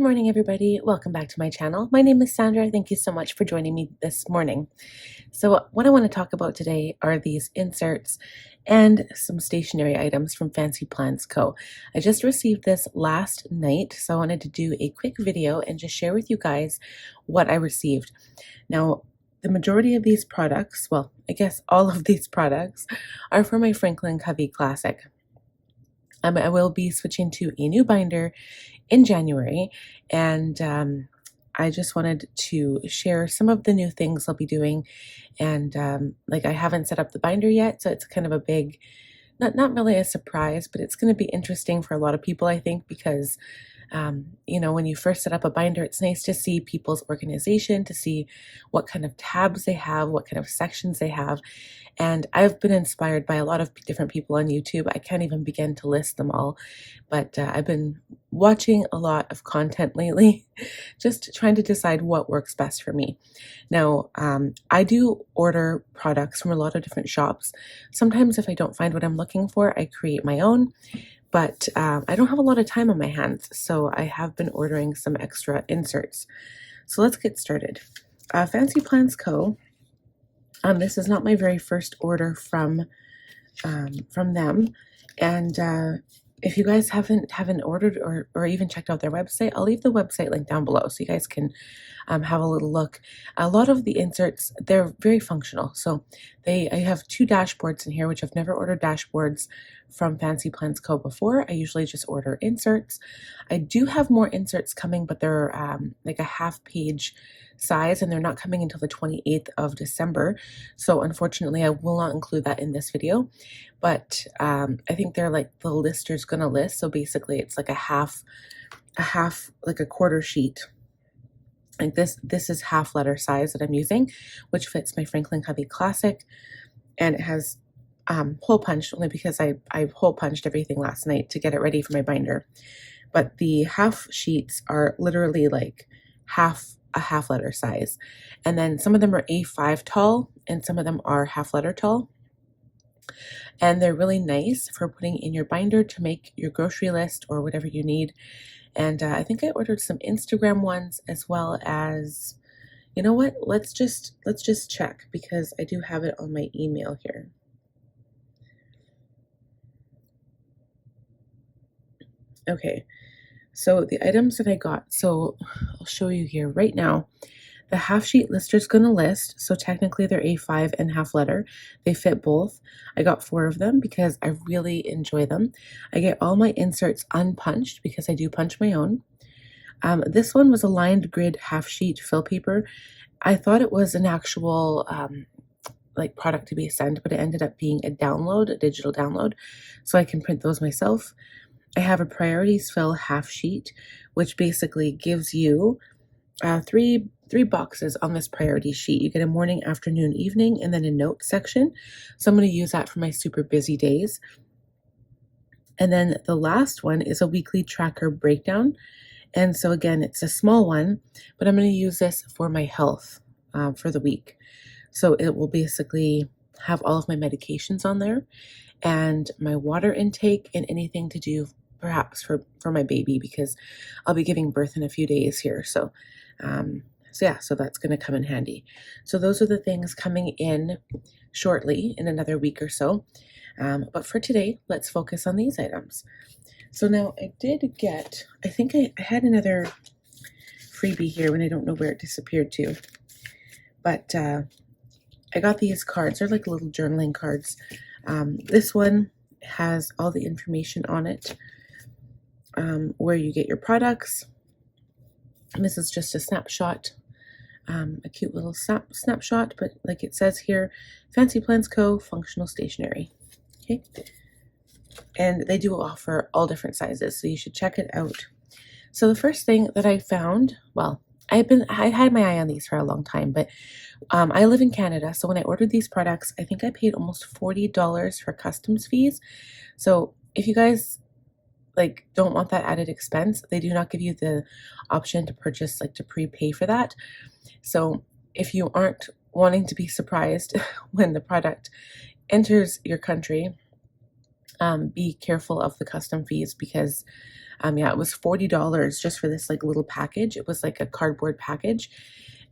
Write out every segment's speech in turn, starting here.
morning, everybody. Welcome back to my channel. My name is Sandra. Thank you so much for joining me this morning. So what I want to talk about today are these inserts and some stationery items from Fancy Plans Co. I just received this last night, so I wanted to do a quick video and just share with you guys what I received. Now, the majority of these products, well, I guess all of these products, are for my Franklin Covey Classic. I will be switching to a new binder in January, and I just wanted to share some of the new things I'll be doing. And I haven't set up the binder yet, so it's kind of a big, not really a surprise, but it's going to be interesting for a lot of people, I think, because when you first set up a binder, it's nice to see people's organization, to see what kind of tabs they have, what kind of sections they have. And I've been inspired by a lot of different people on YouTube. I can't even begin to list them all, but I've been watching a lot of content lately, just trying to decide what works best for me. Now, I do order products from a lot of different shops. Sometimes if I don't find what I'm looking for, I create my own. But I don't have a lot of time on my hands, so I have been ordering some extra inserts. So let's get started. Fancy Plans Co. This is not my very first order from them, and if you guys haven't ordered or even checked out their website, I'll leave the website link down below so you guys can have a little look. A lot of the inserts, they're very functional. So I have two dashboards in here, which I've never ordered dashboards from Fancy Plans Co. before. I usually just order inserts. I do have more inserts coming, but they're like a half-page size, and they're not coming until the 28th of December. So unfortunately, I will not include that in this video. But I think they're like the lister's gonna list. So basically, it's like like a quarter sheet. Like this is half letter size that I'm using, which fits my Franklin Covey Classic, and it has hole punched only because I hole punched everything last night to get it ready for my binder. But the half sheets are literally like a half letter size, and then some of them are A5 tall and some of them are half letter tall, and they're really nice for putting in your binder to make your grocery list or whatever you need. And I think I ordered some Instagram ones, as well as, you know what, let's just check, because I do have it on my email here. Okay, so the items that I got, so I'll show you here right now. The half sheet lister's gonna list, so technically they're A5 and half letter. They fit both. I got 4 of them because I really enjoy them. I get all my inserts unpunched because I do punch my own. This one was a lined grid half sheet fill paper. I thought it was an actual like product to be sent, but it ended up being a digital download, so I can print those myself. I have a priorities fill half sheet, which basically gives you three boxes on this priority sheet. You get a morning, afternoon, evening, and then a note section. So I'm going to use that for my super busy days. And then the last one is a weekly tracker breakdown. And so again, it's a small one, but I'm going to use this for my health for the week. So it will basically have all of my medications on there, and my water intake, and anything to do perhaps for my baby, because I'll be giving birth in a few days here. So so that's going to come in handy. So those are the things coming in shortly, in another week or so. But for today, let's focus on these items. So now I did get, I think I had another freebie here when I don't know where it disappeared to. But I got these cards. They're like little journaling cards. This one has all the information on it, where you get your products. And this is just a snapshot, a cute little snapshot, but like it says here, Fancy Plans Co. Functional Stationery. Okay, and they do offer all different sizes, so you should check it out. So the first thing that I found, well, I had my eye on these for a long time, but I live in Canada, so when I ordered these products, I think I paid almost $40 for customs fees. So if you guys don't want that added expense, they do not give you the option to purchase, to prepay for that. So if you aren't wanting to be surprised when the product enters your country, be careful of the custom fees, because Yeah, it was $40 just for this like little package. It was like a cardboard package,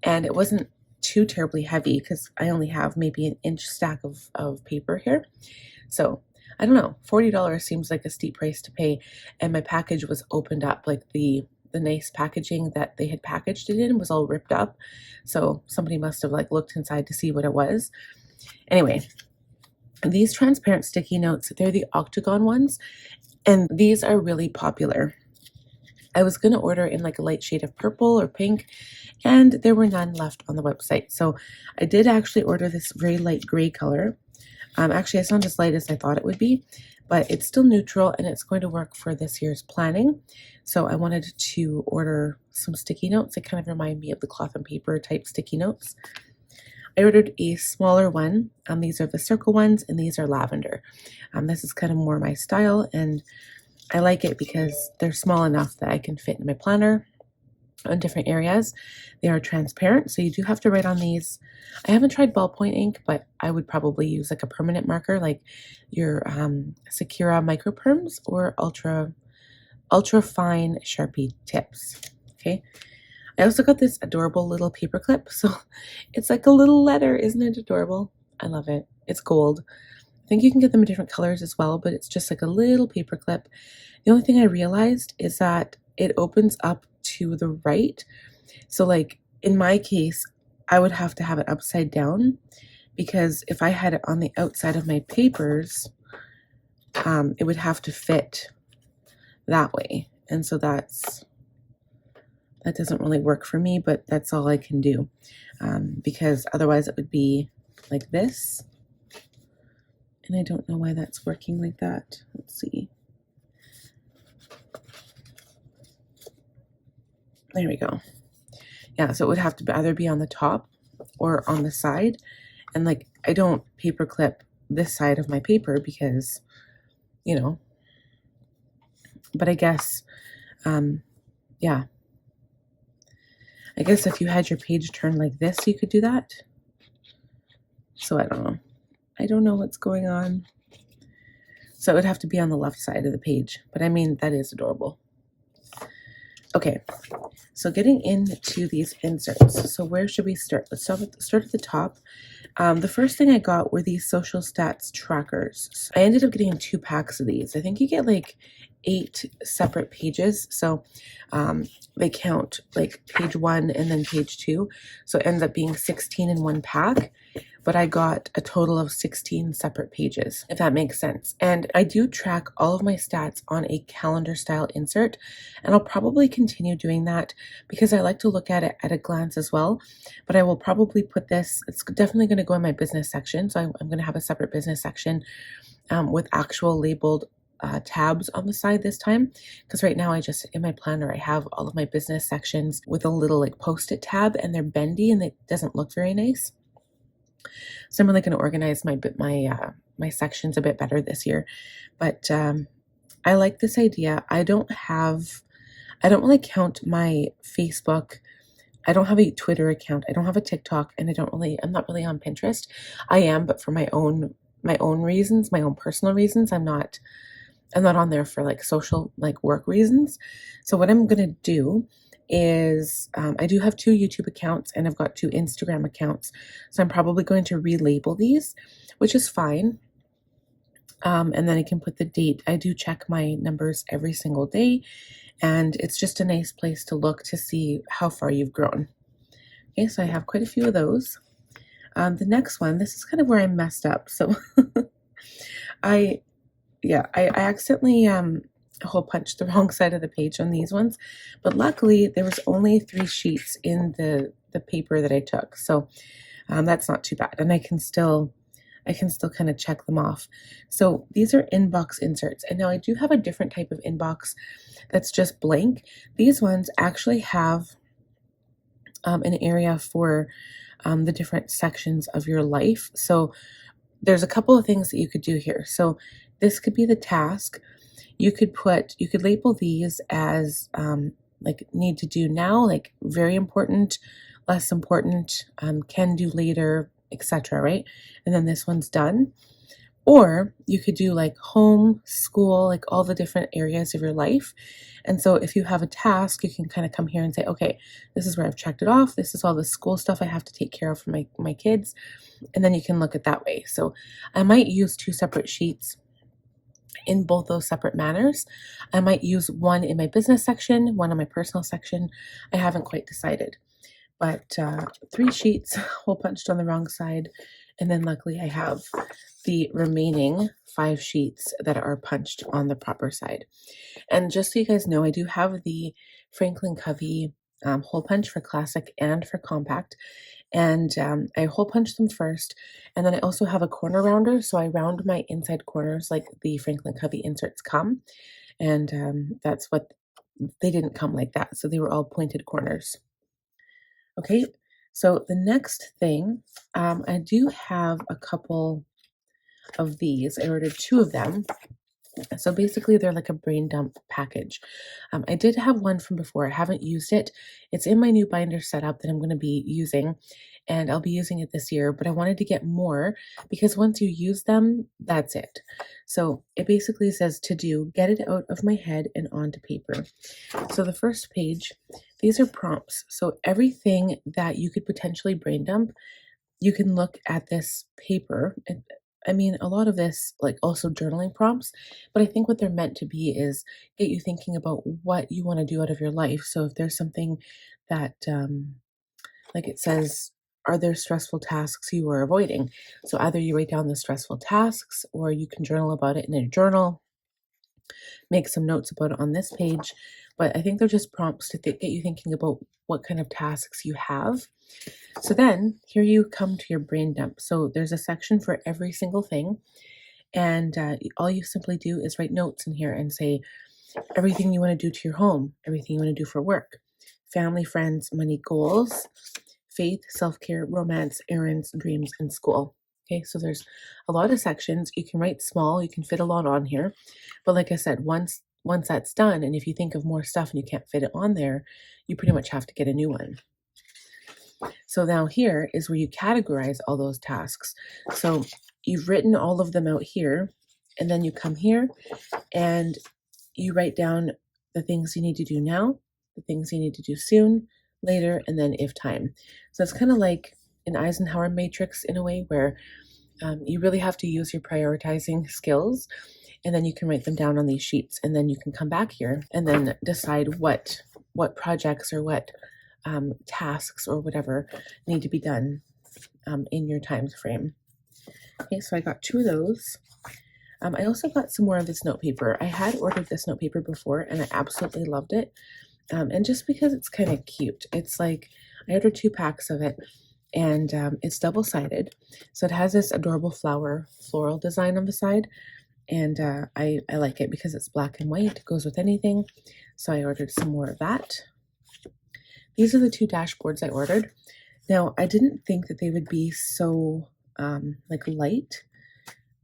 and it wasn't too terribly heavy because I only have maybe an inch stack of paper here. So I don't know, $40 seems like a steep price to pay. And my package was opened up, like the nice packaging that they had packaged it in was all ripped up. So somebody must have like looked inside to see what it was. Anyway, these transparent sticky notes, they're the octagon ones, and these are really popular. I was going to order in like a light shade of purple or pink, and there were none left on the website. So I did actually order this very light gray color. Actually, it's not as light as I thought it would be, but it's still neutral and it's going to work for this year's planning. So I wanted to order some sticky notes. They kind of remind me of the cloth and paper type sticky notes. I ordered a smaller one. These are the circle ones, and these are lavender. This is kind of more my style, and I like it because they're small enough that I can fit in my planner on different areas. They are transparent, so you do have to write on these. I haven't tried ballpoint ink, but I would probably use like a permanent marker, like your Sakura micro perms or ultra fine Sharpie tips. Okay. I also got this adorable little paper clip. So it's like a little letter. Isn't it adorable? I love it. It's gold. I think you can get them in different colors as well, but it's just like a little paper clip. The only thing I realized is that it opens up to the right. So like in my case, I would have to have it upside down, because if I had it on the outside of my papers, it would have to fit that way. And so that doesn't really work for me, but that's all I can do, because otherwise it would be like this. And I don't know why that's working like that. Let's see. There we go. Yeah, so it would have to either be on the top or on the side. And like, I don't paper clip this side of my paper because, you know, but I guess, yeah. I guess if you had your page turned like this, you could do that. So I don't know. I don't know what's going on. So it would have to be on the left side of the page. But I mean, that is adorable. Okay, so getting into these inserts. So where should we start? Let's start at the top. The first thing I got were these social stats trackers. I ended up getting 2 packs of these. I think you get like 8 separate pages. So they count like page 1 and then page 2. So it ends up being 16 in one pack. But I got a total of 16 separate pages, if that makes sense. And I do track all of my stats on a calendar style insert, and I'll probably continue doing that because I like to look at it at a glance as well. But I will probably put this, it's definitely going to go in my business section. So I'm going to have a separate business section with actual labeled tabs on the side this time, because right now in my planner I have all of my business sections with a little like post-it tab, and they're bendy and it doesn't look very nice. So I'm really going to organize my sections a bit better this year. But I like this idea. I don't really count my Facebook. I don't have a Twitter account. I don't have a TikTok, and I'm not really on Pinterest. I am, but for my own reasons, my own personal reasons. I'm not on there for like social, like work reasons. So what I'm going to do is I do have 2 YouTube accounts and I've got 2 Instagram accounts. So I'm probably going to relabel these, which is fine. And then I can put the date. I do check my numbers every single day, and it's just a nice place to look to see how far you've grown. Okay, so I have quite a few of those. The next one, this is kind of where I messed up. So I accidentally hole punched the wrong side of the page on these ones, but luckily there was only 3 sheets in the paper that I took, so that's not too bad, and I can still kind of check them off. So these are inbox inserts, and now I do have a different type of inbox that's just blank. These ones actually have an area for the different sections of your life. So there's a couple of things that you could do here. So this could be the task. You could label these as like need to do now, like very important, less important, can do later, etc. Right? And then this one's done. Or you could do like home, school, like all the different areas of your life. And so if you have a task, you can kind of come here and say, okay, this is where I've checked it off. This is all the school stuff I have to take care of for my kids. And then you can look at that way. So I might use two separate sheets in both those separate manners. I might use one in my business section, one in my personal section. I haven't quite decided. But 3 sheets hole punched on the wrong side. And then luckily I have the remaining 5 sheets that are punched on the proper side. And just so you guys know, I do have the Franklin Covey hole punch for classic and for compact. And I hole punch them first. And then I also have a corner rounder. So I round my inside corners like the Franklin Covey inserts come. And that's what, they didn't come like that. So they were all pointed corners. Okay, so the next thing, I do have a couple of these. I ordered 2 of them. So basically, they're like a brain dump package. I did have one from before. I haven't used it. It's in my new binder setup that I'm going to be using, and I'll be using it this year. But I wanted to get more because once you use them, that's it. So it basically says to do, get it out of my head and onto paper. So the first page, these are prompts. So everything that you could potentially brain dump, you can look at this paper. I mean, a lot of this, like also journaling prompts, but I think what they're meant to be is get you thinking about what you want to do out of your life. So if there's something that, like it says, are there stressful tasks you are avoiding? So either you write down the stressful tasks or you can journal about it in a journal, make some notes about it on this page. But I think they're just prompts to get you thinking about what kind of tasks you have. So then here you come to your brain dump. So there's a section for every single thing. And all you simply do is write notes in here and say everything you want to do to your home, everything you want to do for work, family, friends, money, goals, faith, self-care, romance, errands, dreams, and school. Okay, so there's a lot of sections. You can write small, you can fit a lot on here. But like I said, once that's done, and if you think of more stuff and you can't fit it on there, you pretty much have to get a new one. So now here is where you categorize all those tasks. So you've written all of them out here, and then you come here and you write down the things you need to do now, the things you need to do soon, later, and then if time. So it's kind of like an Eisenhower matrix in a way where you really have to use your prioritizing skills, and then you can write them down on these sheets, and then you can come back here and then decide what projects or what tasks or whatever need to be done in your time frame. Okay, so I got 2 of those. I also got some more of this note paper. I had ordered this note paper before and I absolutely loved it. And just because it's kind of cute, it's like I ordered 2 packs of it, and it's double-sided. So it has this adorable flower floral design on the side, and I like it because it's black and white. It goes with anything. So I ordered some more of that. These are the 2 dashboards I ordered. Now, I didn't think that they would be so like light.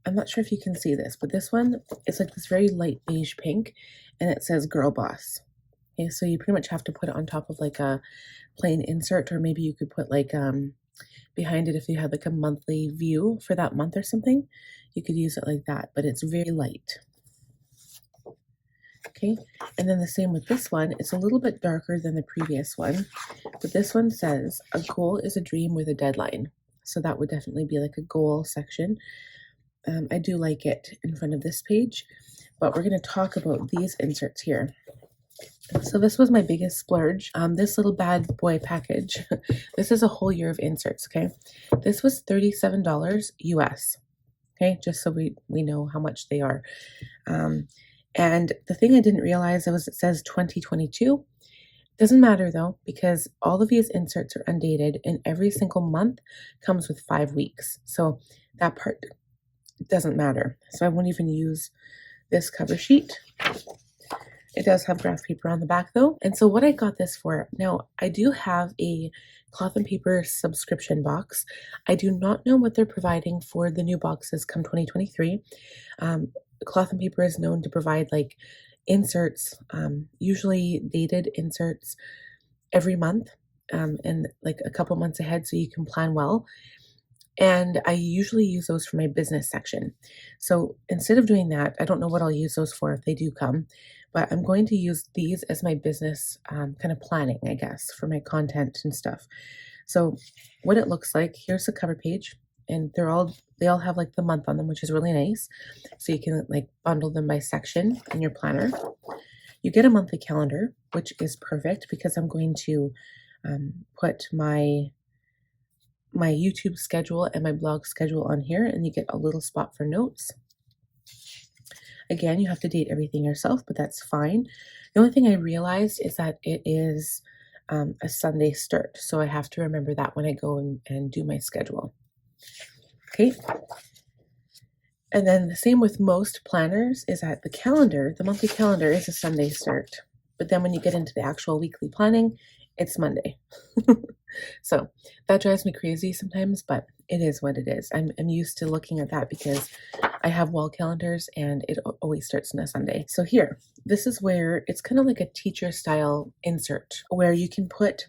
I'm not sure if you can see this, but this one is like this very light beige pink, and it says Girl Boss. Okay, so you pretty much have to put it on top of like a plain insert, or maybe you could put like behind it if you had like a monthly view for that month or something. You could use it like that, but it's very light. Okay, and then the same with this one. It's a little bit darker than the previous one, but this one says a goal is a dream with a deadline. So that would definitely be like a goal section. I do like it in front of this page, but we're going to talk about these inserts here. So this was my biggest splurge. This little bad boy package. This is a whole year of inserts, okay? This was $37 US, okay? Just so we know how much they are. And the thing I didn't realize was it says 2022. Doesn't matter though, because all of these inserts are undated and every single month comes with 5 weeks. So that part doesn't matter. So I won't even use this cover sheet. It does have graph paper on the back though. And so what I got this for, now I do have a cloth and paper subscription box. I do not know what they're providing for the new boxes come 2023. Cloth and paper is known to provide like inserts, usually dated inserts every month, and like a couple months ahead so you can plan well. And I usually use those for my business section. So instead of doing that, I don't know what I'll use those for if they do come, but I'm going to use these as my business kind of planning, I guess, for my content and stuff. So what it looks like, here's the cover page, and they all have like the month on them, which is really nice. So you can like bundle them by section in your planner. You get a monthly calendar, which is perfect because I'm going to put my YouTube schedule and my blog schedule on here, and you get a little spot for notes. Again, you have to date everything yourself, but that's fine. The only thing I realized is that it is a Sunday start, so I have to remember that when I go and do my schedule. Okay. And then the same with most planners is that the monthly calendar is a Sunday start. But then when you get into the actual weekly planning, it's Monday. So that drives me crazy sometimes, but it is what it is. I'm used to looking at that because I have wall calendars and it always starts on a Sunday. So here, this is where it's kind of like a teacher style insert where you can put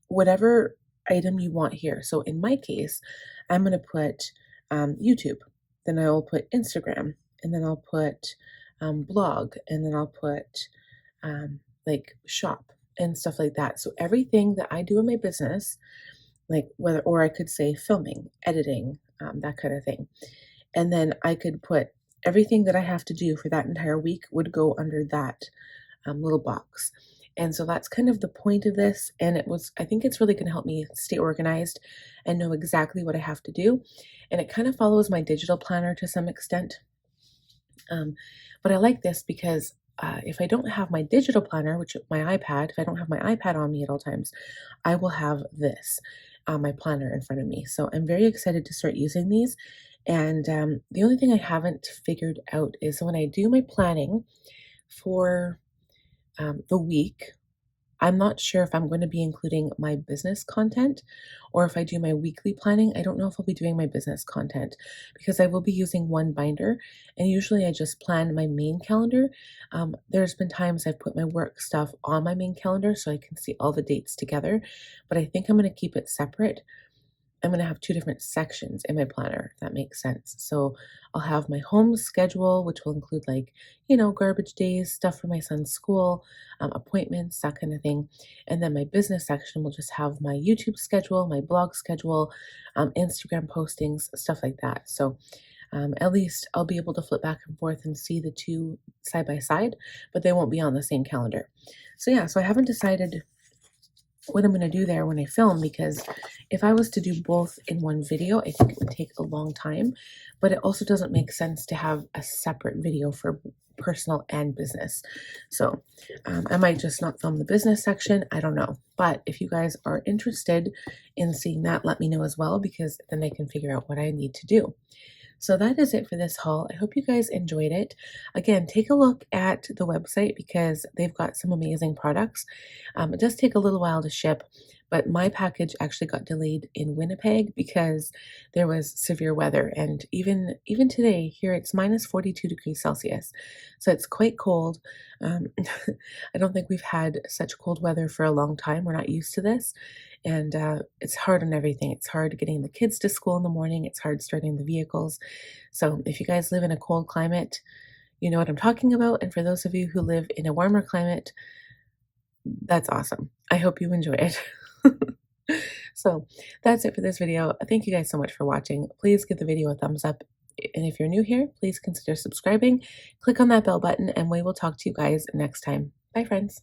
whatever item you want here. So in my case, I'm going to put YouTube, then I will put Instagram, and then I'll put blog, and then I'll put like shop and stuff like that. So everything that I do in my business, like whether, or I could say filming, editing, that kind of thing. And then I could put everything that I have to do for that entire week would go under that little box. And so that's kind of the point of this. And I think it's really going to help me stay organized and know exactly what I have to do. And it kind of follows my digital planner to some extent. But I like this because if I don't have my digital planner, which my iPad, if I don't have my iPad on me at all times, I will have this, my planner in front of me. So I'm very excited to start using these. And the only thing I haven't figured out is when I do my planning for the week, I'm not sure if I'm going to be including my business content or if I do my weekly planning. I don't know if I'll be doing my business content because I will be using one binder, and usually I just plan my main calendar. There's been times I've put my work stuff on my main calendar so I can see all the dates together, but I think I'm going to keep it separate. I'm going to have two different sections in my planner, if that makes sense. So I'll have my home schedule, which will include like, garbage days, stuff for my son's school, appointments, that kind of thing. And then my business section will just have my YouTube schedule, my blog schedule, Instagram postings, stuff like that. So at least I'll be able to flip back and forth and see the two side by side, but they won't be on the same calendar. So yeah, so I haven't decided what I'm going to do there when I film, because if I was to do both in one video, I think it would take a long time, but it also doesn't make sense to have a separate video for personal and business. So I might just not film the business section. I don't know. But if you guys are interested in seeing that, let me know as well, because then I can figure out what I need to do. So that is it for this haul. I hope you guys enjoyed it. Again, take a look at the website because they've got some amazing products. It does take a little while to ship, but my package actually got delayed in Winnipeg because there was severe weather. And even today here, it's minus 42 degrees Celsius. So it's quite cold. I don't think we've had such cold weather for a long time. We're not used to this. And it's hard on everything. It's hard getting the kids to school in the morning. It's hard starting the vehicles. So if you guys live in a cold climate, you know what I'm talking about. And for those of you who live in a warmer climate, that's awesome. I hope you enjoy it. So that's it for this video. Thank you guys so much for watching. Please give the video a thumbs up. And if you're new here, please consider subscribing. Click on that bell button and we will talk to you guys next time. Bye, friends.